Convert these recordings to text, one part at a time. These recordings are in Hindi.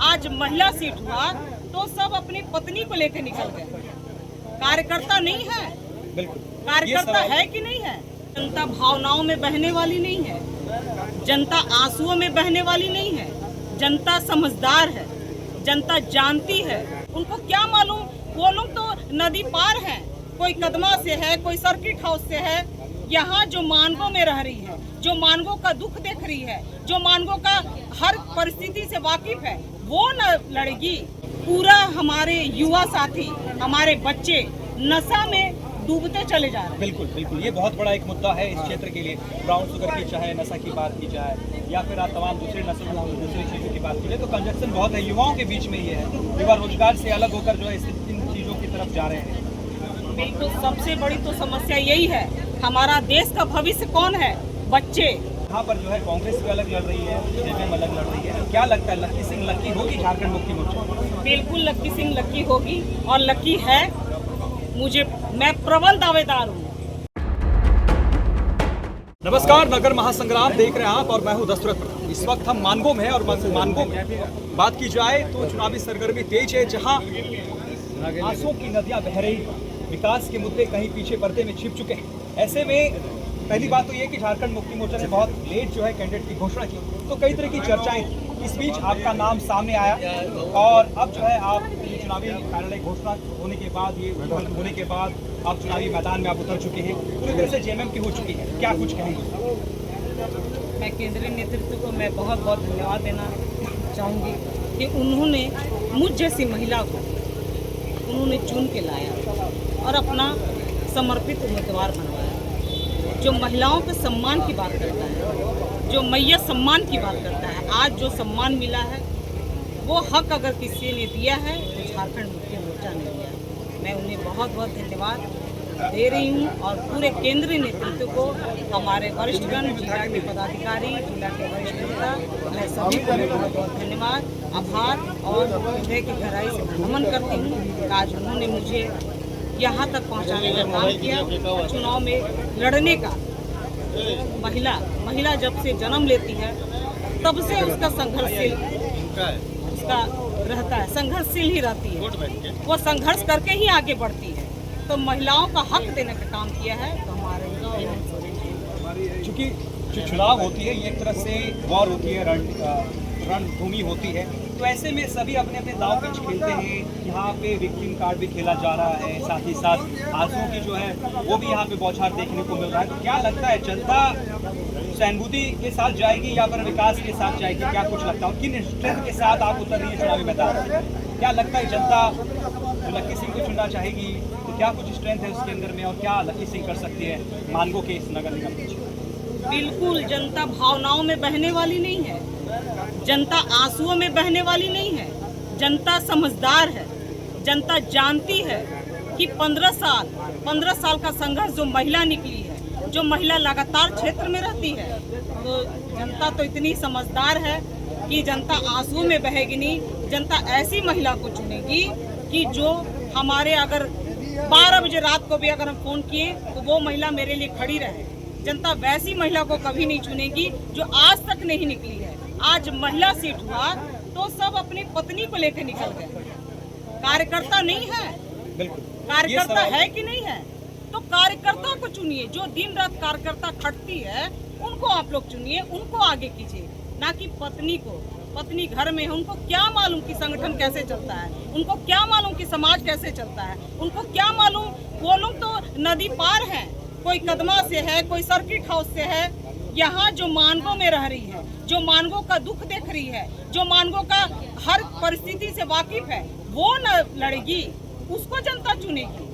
आज महिला सीट हुआ तो सब अपनी पत्नी को लेकर निकल गए। कार्यकर्ता नहीं है, कार्यकर्ता है कि नहीं है? जनता भावनाओं में बहने वाली नहीं है, जनता आंसुओं में बहने वाली नहीं है, जनता समझदार है, जनता जानती है। उनको क्या मालूम, वो लोग तो नदी पार हैं, कोई कदमा से है, कोई सर्किट हाउस से है। यहाँ जो मानगो में रह रही है, जो मानगो का दुख देख रही है, जो मानगो का हर परिस्थिति से वाकिफ है, वो न लड़ेगी। पूरा हमारे युवा साथी, हमारे बच्चे नशा में डूबते चले जा रहे हैं। बिल्कुल बिल्कुल, ये बहुत बड़ा एक मुद्दा है इस क्षेत्र के लिए। ब्राउन शुगर की चाहे नशा की बात की जाए या फिर आप तमाम दूसरी चीज़ों की बात की जाए, तो कंजक्शन बहुत है युवाओं के बीच में। ये है युवा रोजगार से अलग होकर जो है इन चीज़ों की तरफ जा रहे हैं। बिल्कुल, सबसे बड़ी तो समस्या यही है। हमारा देश का भविष्य कौन है? बच्चे। यहाँ पर जो है कांग्रेस भी अलग लड़ रही है, जेएमएम अलग लड़ रही है। क्या लगता है, लक्की सिंह लक्की होगी झारखंड मुक्ति मोर्चा? बिल्कुल लक्की सिंह लक्की होगी और लक्की है। मैं प्रबल दावेदार हूँ। नमस्कार, नगर महासंग्राम देख रहे हैं आप और मैं हूँ दशरथ प्रधान। इस वक्त हम मानगो में है और मानगो में बात की जाए तो चुनावी सरगर्मी तेज है, जहाँ आंसुओं की नदियां बह रही हैं। विकास के मुद्दे कहीं पीछे पर्दे में छिप चुके हैं। ऐसे में पहली बात तो ये कि झारखंड मुक्ति मोर्चा ने बहुत लेट जो है कैंडिडेट की घोषणा की, तो कई तरह की चर्चाएं थी। इस बीच आपका नाम सामने आया और अब जो है आप चुनावी कार्यालय घोषणा होने के बाद, ये होने के बाद आप चुनावी मैदान में आप उतर चुके हैं। पूरी तरह से जेएमएम की हो चुकी है, क्या कुछ कहेंगे? मैं केंद्रीय नेतृत्व को मैं बहुत बहुत धन्यवाद देना चाहूँगी कि उन्होंने मुझ जैसी महिला को उन्होंने चुन के लाया और अपना समर्पित उम्मीदवार बनवाया, जो महिलाओं के सम्मान की बात करता है, जो मैया सम्मान की बात करता है। आज जो सम्मान मिला है वो हक अगर किसी ने दिया है तो झारखंड मुक्ति मोर्चा ने दिया है। मैं उन्हें बहुत बहुत धन्यवाद दे रही हूँ और पूरे केंद्रीय नेतृत्व को, हमारे वरिष्ठगण, जिला के पदाधिकारी, जिला के वरिष्ठ नेता, मैं सभी को बहुत बहुत धन्यवाद, आभार और हृदय की गहराई से नमन करती हूँ। आज उन्होंने मुझे यहाँ तक पहुँचाने का काम किया। चुनाव में लड़ने का महिला जब से जन्म लेती है तब से उसका संघर्षशील रहता है, संघर्षशील ही रहती है, वो संघर्ष करके ही आगे बढ़ती है। तो महिलाओं का हक देने का काम किया है। तो हमारे चूँकि जो चुनाव होती है ये एक तरह से वॉर होती है, रणभूमि होती है, तो ऐसे में सभी अपने अपने दांव पेच खेलते हैं। यहाँ पे विक्टिम कार्ड भी खेला जा रहा है, साथ ही साथ आंसुओं की जो है वो भी यहाँ पे बौछार देखने को मिल रहा है। तो क्या लगता है, जनता सहानुभूति के साथ जाएगी या फिर विकास के साथ जाएगी? क्या कुछ लगता है, किन स्ट्रेंथ के साथ आप उतर रही है चुनावी मैदान? क्या लगता है, जनता जो लक्की सिंह को चुनना चाहेगी तो क्या कुछ स्ट्रेंथ है उसके अंदर में, और क्या लक्की सिंह कर सकती है मानगो के इस नगर निगम में? बिल्कुल, जनता भावनाओं में बहने वाली नहीं है, जनता आंसुओं में बहने वाली नहीं है, जनता समझदार है, जनता जानती है कि 15 साल का संघर्ष जो महिला निकली है, जो महिला लगातार क्षेत्र में रहती है, तो जनता तो इतनी समझदार है कि जनता आंसुओं में बहेगी नहीं। जनता ऐसी महिला को चुनेगी कि जो हमारे, अगर 12 बजे रात को भी अगर हम फोन किए तो वो महिला मेरे लिए खड़ी रहे। जनता वैसी महिला को कभी नहीं चुनेगी जो आज तक नहीं निकली है। आज महिला सीट हुआ तो सब अपनी पत्नी को लेकर निकल गए। कार्यकर्ता नहीं है, कार्यकर्ता है कि नहीं है? तो कार्यकर्ता को चुनिए, जो दिन रात कार्यकर्ता खटती है उनको आप लोग चुनिए, उनको आगे कीजिए, ना कि पत्नी को। पत्नी घर में है, उनको क्या मालूम कि संगठन कैसे चलता है, उनको क्या मालूम कि समाज कैसे चलता है, उनको क्या मालूम। वो लोग तो नदी पार हैं, कोई कदमा से है, कोई सर्किट हाउस से है। यहाँ जो मानगो में रह रही है, जो मानगो का दुख देख रही है, जो मानगो का हर परिस्थिति से वाकिफ है, वो न लड़ेगी, उसको जनता चुनेगी।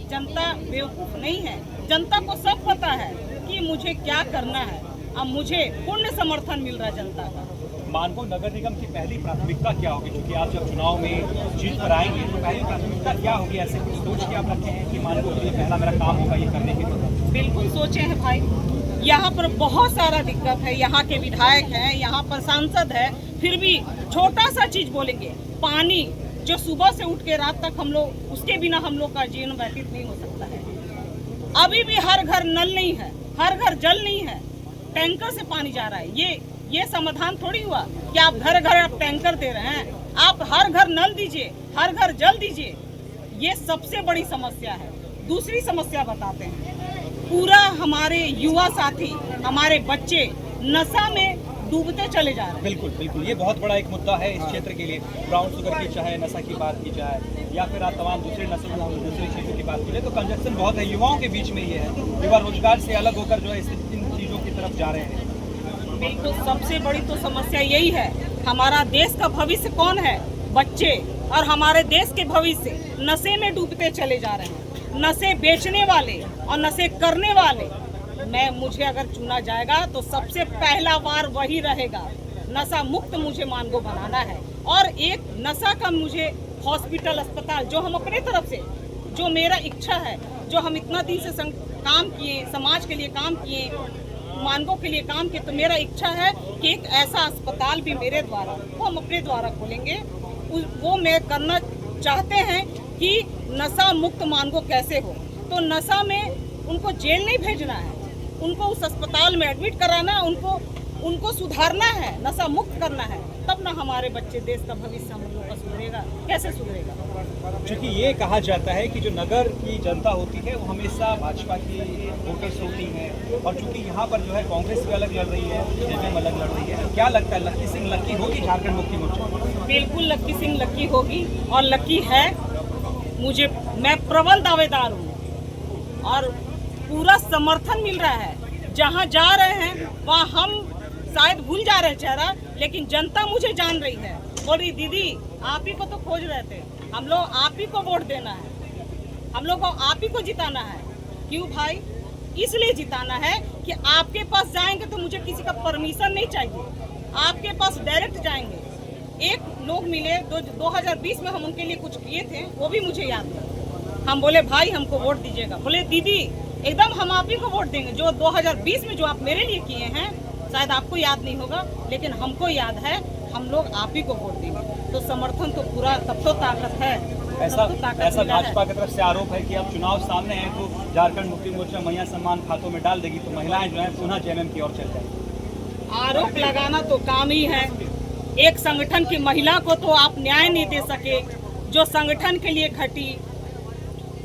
जनता बेवकूफ नहीं है, जनता को सब पता है कि मुझे क्या करना है। अब मुझे पूर्ण समर्थन मिल रहा है जनता का। मानगो नगर निगम की पहली प्राथमिकता क्या होगी? क्योंकि आप जब चुनाव में जीत कर आएंगे तो पहली प्राथमिकता क्या होगी? ऐसे कुछ सोच के आप रखे हैं कि मानगो के लिए पहला मेरा काम होगा ये करने के लिए? बिल्कुल सोचे हैं भाई। यहाँ पर बहुत सारा दिक्कत है, यहाँ के विधायक हैं, यहाँ पर सांसद है, फिर भी छोटा सा चीज बोलेंगे, पानी जो सुबह से उठ के रात तक हम लोग, उसके बिना हम लोग का जीवन व्यतीत नहीं हो सकता है। अभी भी हर घर नल नहीं है, हर घर जल नहीं है, टैंकर से पानी जा रहा है। ये समाधान थोड़ी हुआ कि आप घर घर आप टैंकर दे रहे हैं। आप हर घर नल दीजिए, हर घर जल दीजिए, ये सबसे बड़ी समस्या है। दूसरी समस्या बताते हैं, पूरा हमारे युवा साथी, हमारे बच्चे नशा में डूबते चले जा रहे हैं। बिल्कुल बिल्कुल, ये बहुत बड़ा एक मुद्दा है इस क्षेत्र के लिए। ब्राउन शुगर की चाहे नशा की बात की जाए या फिर आप तमाम दूसरे नशों दूसरी चीज़ों की बात की जाए, तो कंजक्शन बहुत है युवाओं के बीच में। ये है युवा रोजगार से अलग होकर जो है इन चीज़ों की तरफ जा रहे हैं। बिल्कुल, सबसे बड़ी तो समस्या यही है। हमारा देश का भविष्य कौन है? बच्चे। और हमारे देश के भविष्य नशे में डूबते चले जा रहे हैं। नशे बेचने वाले और नशे करने वाले, मुझे अगर चुना जाएगा तो सबसे पहला वार वही रहेगा। नशा मुक्त मुझे मानगो बनाना है, और एक नशा का मुझे हॉस्पिटल, अस्पताल, जो हम अपने तरफ से, जो मेरा इच्छा है, जो हम इतना दिन से काम किए, समाज के लिए काम किए, मानगो के लिए काम किए, तो मेरा इच्छा है कि एक ऐसा अस्पताल भी मेरे द्वारा, वो हम अपने द्वारा खोलेंगे। वो मैं करना चाहते हैं कि नशा मुक्त मानगो कैसे हो। तो नशा में उनको जेल नहीं भेजना है, उनको उस अस्पताल में एडमिट कराना है, उनको सुधारना है, नशा मुक्त करना है, तब ना हमारे बच्चे, देश का भविष्य हम लोगों का सुधरेगा। कैसे सुधरेगा? क्योंकि ये कहा जाता है कि जो नगर की जनता होती है वो हमेशा भाजपा की वोटर्स होती हैं, और चूंकि यहाँ पर जो है कांग्रेस भी अलग लड़ रही है, जेजेएम अलग लड़ रही है। क्या लगता है, लक्की सिंह लक्की होगी झारखंड मुक्ति मोर्चा? बिल्कुल लक्की सिंह लक्की होगी, और लक्की है। मैं प्रबल दावेदार हूँ और पूरा समर्थन मिल रहा है। जहाँ जा रहे हैं वहाँ हम शायद भूल जा रहे हैं चेहरा, लेकिन जनता मुझे जान रही है। बोल रही, दीदी आप ही को तो खोज रहे थे, हम लोग आप ही को वोट देना है, हम लोग को आप ही को जिताना है। क्यों भाई? इसलिए जिताना है कि आपके पास जाएंगे तो मुझे किसी का परमिशन नहीं चाहिए, आपके पास डायरेक्ट जाएंगे। एक लोग मिले 2020 में, हम उनके लिए कुछ किए थे, वो भी मुझे याद है। हम बोले भाई हमको वोट दीजिएगा, बोले दीदी एकदम हम आप ही को वोट देंगे। जो 2020 में जो आप मेरे लिए किए हैं, शायद आपको याद नहीं होगा, लेकिन हमको याद है, हम लोग आप ही को वोट देंगे। तो समर्थन तो पूरा, तब तो ताकत है। ऐसा भाजपा की तरफ से आरोप है कि अब चुनाव सामने है तो झारखंड मुक्ति मोर्चा महिला सम्मान खातों में डाल देगी, तो महिलाएं जो है पुनः जेएमएम की ओर चल जाएंगी। आरोप लगाना तो काम ही है। एक संगठन की महिला को तो आप न्याय नहीं दे सके, जो संगठन के लिए घटी।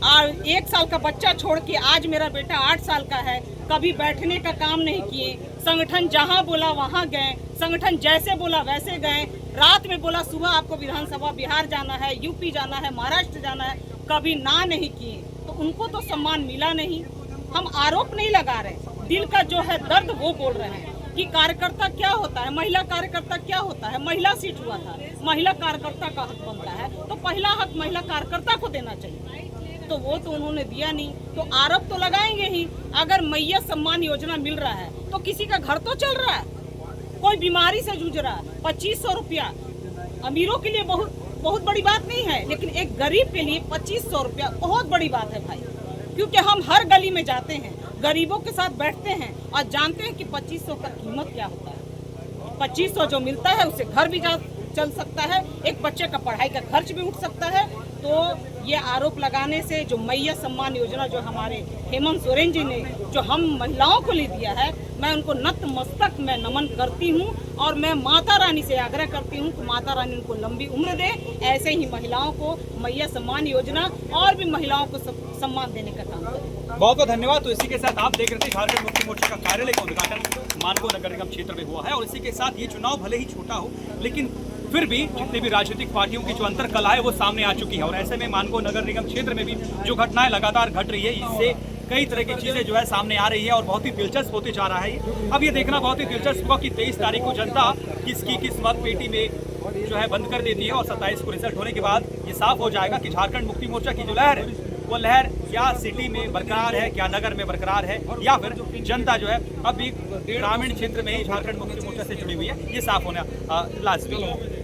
और 1 साल का बच्चा छोड़ के आज मेरा बेटा 8 साल का है, कभी बैठने का काम नहीं किए। संगठन जहां बोला वहां गए, संगठन जैसे बोला वैसे गए। रात में बोला सुबह आपको विधानसभा बिहार जाना है, यूपी जाना है, महाराष्ट्र जाना है, कभी ना नहीं किए, तो उनको तो सम्मान मिला नहीं। हम आरोप नहीं लगा रहे, दिल का जो है दर्द वो बोल रहे हैं कि कार्यकर्ता क्या होता है, महिला कार्यकर्ता क्या होता है। महिला सीट हुआ था, महिला कार्यकर्ता का हक बनता है, तो पहला हक महिला कार्यकर्ता को देना चाहिए, तो वो तो उन्होंने दिया नहीं। तो आरोप तो लगाएंगे ही। अगर मैया सम्मान योजना मिल रहा है तो किसी का घर तो चल रहा है, कोई बीमारी से जूझ रहा है। 2500 रुपया अमीरों के लिए बहुत बड़ी बात नहीं है, लेकिन एक गरीब के लिए 2500 रुपया बहुत बड़ी बात है भाई। क्योंकि हम हर गली में जाते हैं, गरीबों के साथ बैठते हैं और जानते हैं कि 2500 का कीमत क्या होता है। 2500 जो मिलता है उससे घर भी चल सकता है, एक बच्चे का पढ़ाई का खर्च भी उठ सकता है। तो ये आरोप लगाने से, जो मैया सम्मान योजना जो हमारे हेमंत सोरेन जी ने जो हम महिलाओं को ले दिया है, मैं उनको नतमस्तक मैं नमन करती हूँ। और मैं माता रानी से आग्रह करती हूँ कि माता रानी उनको लंबी उम्र दे। ऐसे ही महिलाओं को मैया सम्मान योजना और भी महिलाओं को सम्मान देने का काम करें। बहुत बहुत धन्यवाद। तो इसी के साथ आप देख रहे थे झारखंड मुक्ति मोर्चा का कार्यालय का उद्घाटन मानगो नगर निगम क्षेत्र में हुआ है। और इसी के साथ ये चुनाव भले ही छोटा हो, लेकिन फिर भी जितनी भी राजनीतिक पार्टियों की जो अंतर कला है वो सामने आ चुकी है। और ऐसे में मानगो नगर निगम क्षेत्र में भी जो घटनाएं लगातार घट रही है, इससे कई तरह की चीजें जो है सामने आ रही है और बहुत ही दिलचस्प होते जा रहा है। अब ये देखना बहुत ही दिलचस्प होगा कि 23 तारीख को जनता किसकी किस मत पेटी में जो है बंद कर देती है, और 27 को रिजल्ट होने के बाद ये साफ हो जाएगा कि झारखंड मुक्ति मोर्चा की जो लहर है वो लहर क्या सिटी में बरकरार है, क्या नगर में बरकरार है, या फिर जनता जो है अब भी ग्रामीण क्षेत्र में ही झारखंड मुक्ति मोर्चा से जुड़ी हुई है, ये साफ होना लाजमी है।